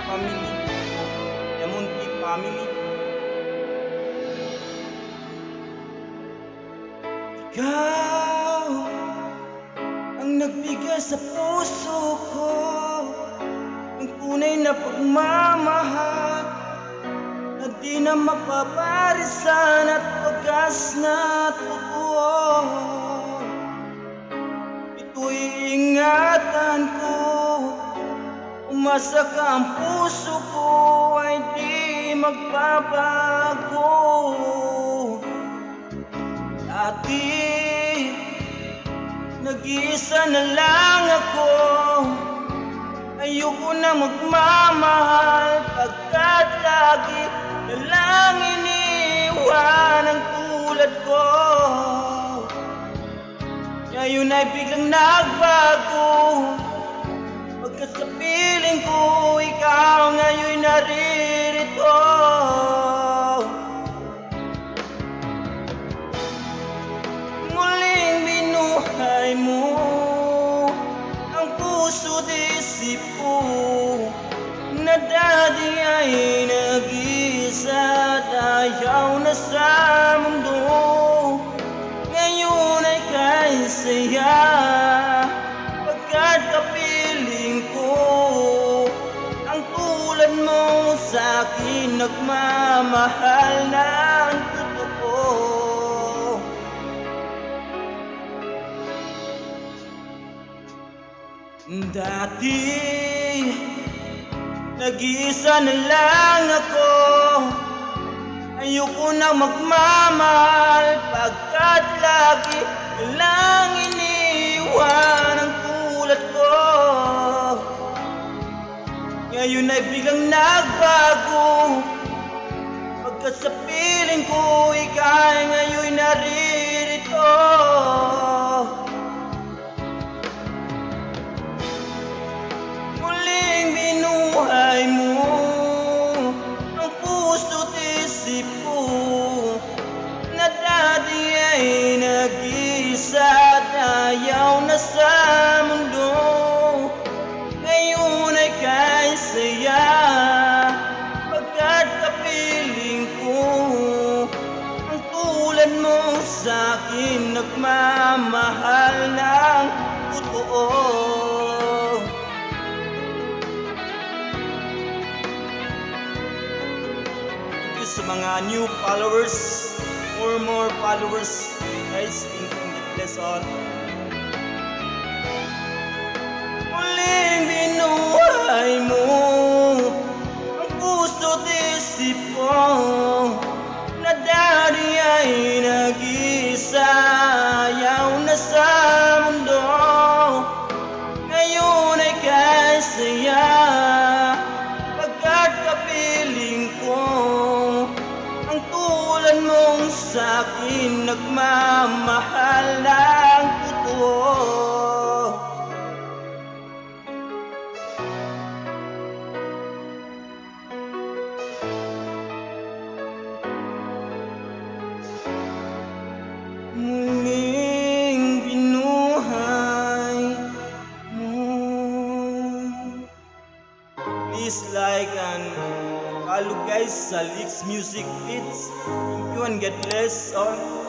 family, Yamunti family. Ikaw ang nagbigay sa puso ko ng tunay na pagmamahal na di na mapaparisan at wagas na totoo. Ito'y ingatan ko, umasa ka ang puso ko ay di magbabago. Dati, nag-iisa na lang ako, ayoko na magmamahal pagkat lagi na lang iniwan ang tulad ko. Ngayon ay biglang nagbago, pagkat sa piling ko ikaw ngayon naririto. Muling binuhay mo ang puso't isip ko na dati ay nag-isa at ayaw na sa mundo. Ngayon ay kay saya pagkat kapiling ko ang tulad mo sa'kin nagmamahal ng totoo. Dati, nag-iisa na lang ako, ayoko na magmamahal pagkat lagi lang iniwan ang tulad ko. Ngayon ay biglang nagbago, pagkat sa piling ko ika'y ngayon naririto. Muling binuhay mo ang puso't isip ko na dati ay nag-isa at ayaw na sa mundo. Ngayon ay kay saya pagkat kapiling ko ang tulad mo sa'kin nagmamahal ng totoo. Sa mga new followers, more followers, guys, thank you, God bless all. Muling binuhay mo ang puso't isip ko na dati ay nag-isa, ayaw na sa mundo. Ngayon ay kay saya pagkat kapiling ko ang tulad mong sa'kin nagmamahal ng totoo. Muling binuhay mo. Please like and follow guys sa Leaks Music Hits. Thank you and God bless all.